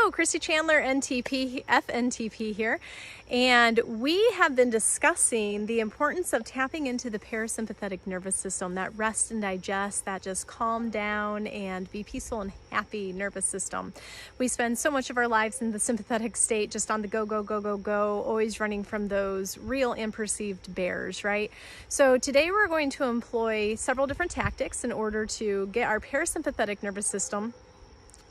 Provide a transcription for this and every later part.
Hello, Christy Chandler, NTP, FNTP here, and we have been discussing the importance of tapping into the parasympathetic nervous system, that rest and digest, that just calm down and be peaceful and happy nervous system. We spend so much of our lives in the sympathetic state, just on the go, go, go, go, go, always running from those real and perceived bears, right? So today we're going to employ several different tactics in order to get our parasympathetic nervous system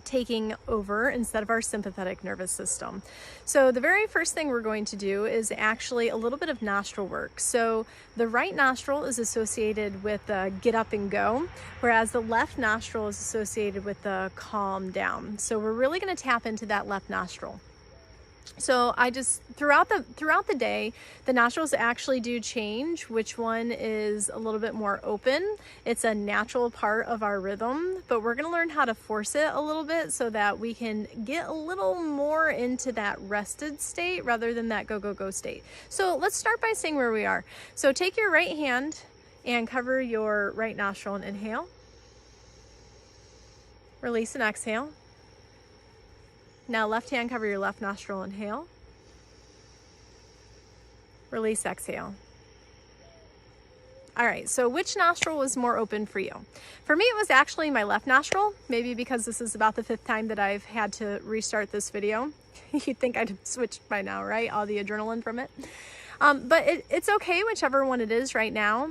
taking over instead of our sympathetic nervous system. So the very first thing we're going to do is actually a little bit of nostril work. So the right nostril is associated with the get up and go, whereas the left nostril is associated with the calm down. So we're really going to tap into that left nostril. So I just, throughout the day, the nostrils actually do change which one is a little bit more open. It's a natural part of our rhythm, but we're going to learn how to force it a little bit so that we can get a little more into that rested state rather than that go, go, go state. So let's start by seeing where we are. So take your right hand and cover your right nostril and inhale. Release and exhale. Now left hand, cover your left nostril, inhale. Release, exhale. All right, so which nostril was more open for you? For me, it was actually my left nostril, maybe because this is about the 5th time that I've had to restart this video. You'd think I'd have switched by now, right? All the adrenaline from it. But it's okay, whichever one it is right now.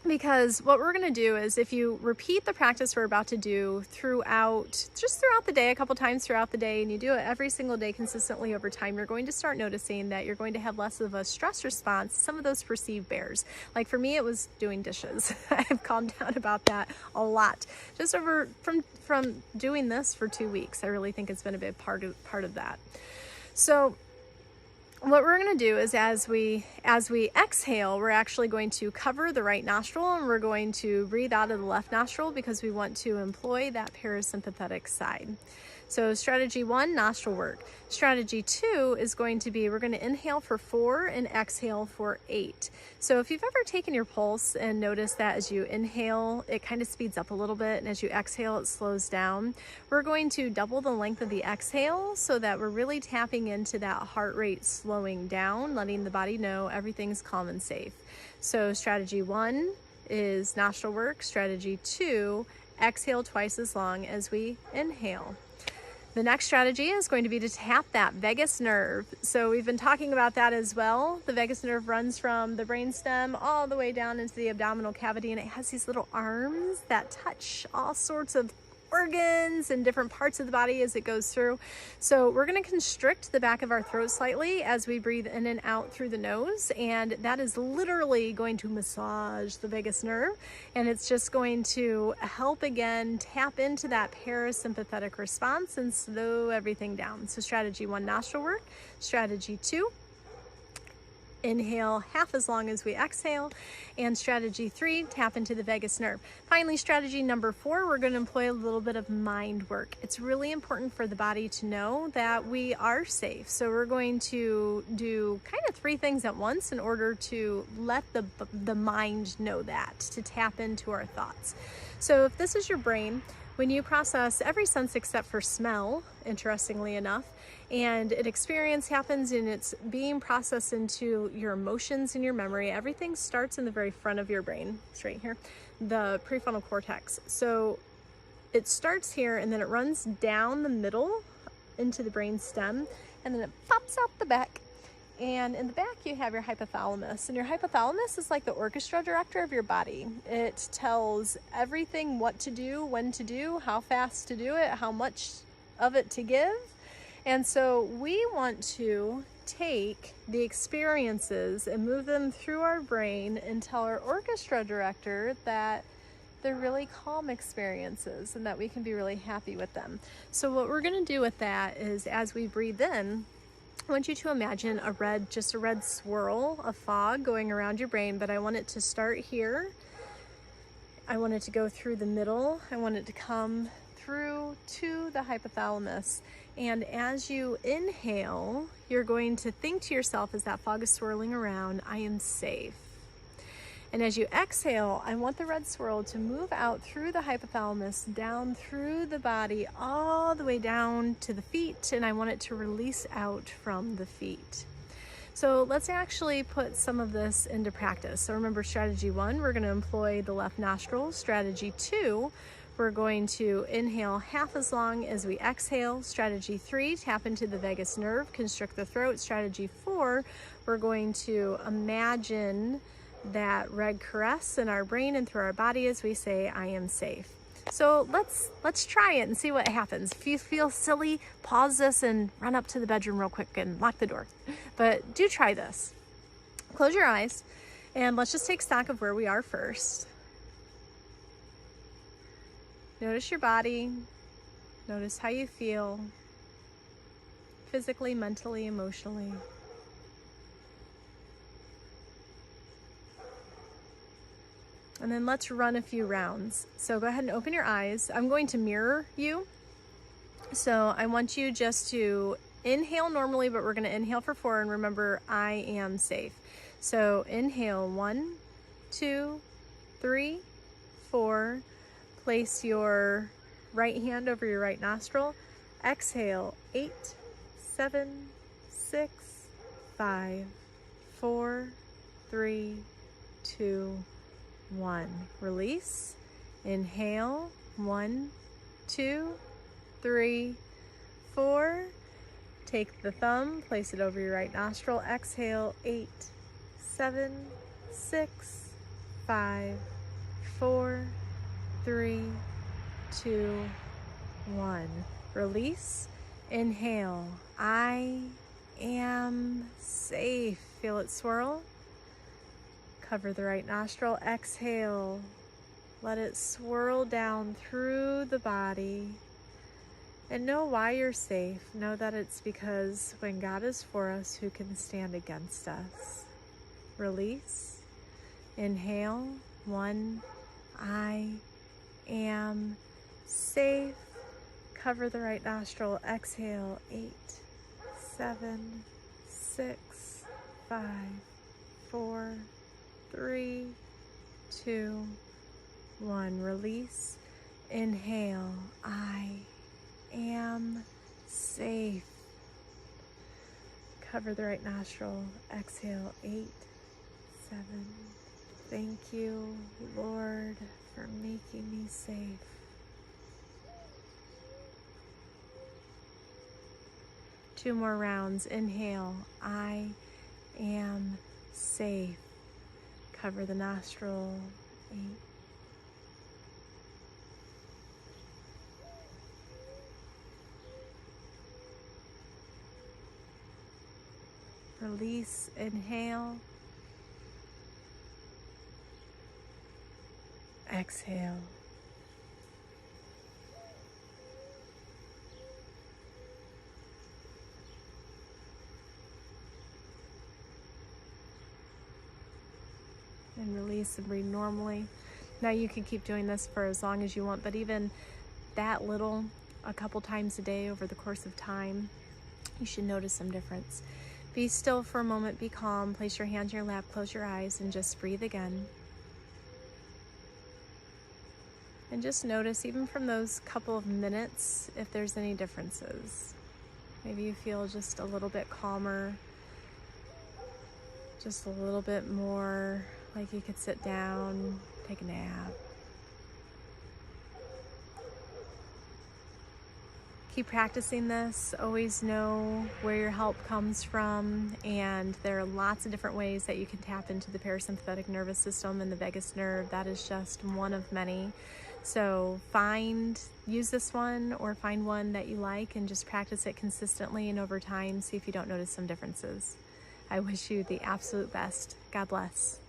Because what we're going to do is, if you repeat the practice we're about to do throughout the day, a couple times throughout the day, and you do it every single day consistently over time, you're going to start noticing that you're going to have less of a stress response to some of those perceived bears. Like for me, it was doing dishes. I've calmed down about that a lot. Just over from doing this for 2 weeks. I really think it's been a big part of that. So what we're going to do is, as we exhale, we're actually going to cover the right nostril and we're going to breathe out of the left nostril because we want to employ that parasympathetic side. So strategy 1, nostril work. Strategy 2 is going to be, we're going to inhale for 4 and exhale for 8. So if you've ever taken your pulse and noticed that as you inhale, it kind of speeds up a little bit, and as you exhale, it slows down. We're going to double the length of the exhale so that we're really tapping into that heart rate slowing down, letting the body know everything's calm and safe. So strategy 1 is nostril work. Strategy 2, exhale twice as long as we inhale. The next strategy is going to be to tap that vagus nerve. So we've been talking about that as well. The vagus nerve runs from the brainstem all the way down into the abdominal cavity, and it has these little arms that touch all sorts of organs and different parts of the body as it goes through. So we're going to constrict the back of our throat slightly as we breathe in and out through the nose, and that is literally going to massage the vagus nerve, and it's just going to help again tap into that parasympathetic response and slow everything down. So strategy 1, nostril work. Strategy 2, inhale half as long as we exhale. And strategy 3, tap into the vagus nerve. Finally, strategy number 4, we're going to employ a little bit of mind work. It's really important for the body to know that we are safe. So we're going to do kind of 3 things at once in order to let the mind know that, to tap into our thoughts. So if this is your brain, when you process every sense except for smell, interestingly enough, and an experience happens and it's being processed into your emotions and your memory, everything starts in the very front of your brain. It's right here, the prefrontal cortex. So it starts here and then it runs down the middle into the brain stem, and then it pops out the back. And in the back, you have your hypothalamus. And your hypothalamus is like the orchestra director of your body. It tells everything what to do, when to do, how fast to do it, how much of it to give. And so we want to take the experiences and move them through our brain and tell our orchestra director that they're really calm experiences and that we can be really happy with them. So what we're going to do with that is, as we breathe in, I want you to imagine a red swirl of fog going around your brain, but I want it to start here. I want it to go through the middle. I want it to come through to the hypothalamus. And as you inhale, you're going to think to yourself as that fog is swirling around, I am safe. And as you exhale, I want the red swirl to move out through the hypothalamus, down through the body, all the way down to the feet, and I want it to release out from the feet. So let's actually put some of this into practice. So remember, strategy 1, we're going to employ the left nostril. Strategy 2, we're going to inhale half as long as we exhale. Strategy 3, tap into the vagus nerve, constrict the throat. Strategy 4, we're going to imagine that red caress in our brain and through our body as we say, I am safe. So let's try it and see what happens. If you feel silly, pause this and run up to the bedroom real quick and lock the door. But do try this. Close your eyes and let's just take stock of where we are first. Notice your body. Notice how you feel physically, mentally, emotionally. And then let's run a few rounds. So go ahead and open your eyes. I'm going to mirror you. So I want you just to inhale normally, but we're going to inhale for 4. And remember, I am safe. So inhale 1, 2, 3, 4. Place your right hand over your right nostril. Exhale 8, 7, 6, 5, 4, 3, 2, 1. Release. Inhale 1, 2, 3, 4. Take the thumb, place it over your right nostril. Exhale 8, 7, 6, 5, 4, 3, 2, 1. Release. Inhale. I am safe. Feel it swirl. Cover the right nostril. Exhale. Let it swirl down through the body. And know why you're safe. Know that it's because when God is for us, who can stand against us? Release. Inhale. 1. I am safe. Cover the right nostril. Exhale. 8, 7, 6, 5, 4, 3, 2, 1. Release. Inhale. I am safe. Cover the right nostril. Exhale. 8, 7. Thank you, Lord, for making me safe. Two more rounds. Inhale. I am safe. Cover the nostril. 8. Release. Inhale. Exhale. And release and breathe normally. Now you can keep doing this for as long as you want, but even that little, a couple times a day over the course of time, you should notice some difference. Be still for a moment, be calm, place your hands in your lap, close your eyes, and just breathe again. And just notice, even from those couple of minutes, if there's any differences. Maybe you feel just a little bit calmer, just a little bit more like you could sit down, take a nap. Keep practicing this. Always know where your help comes from, and there are lots of different ways that you can tap into the parasympathetic nervous system and the vagus nerve. That is just one of many. So use this one or find one that you like and just practice it consistently and over time. See if you don't notice some differences. I wish you the absolute best. God bless.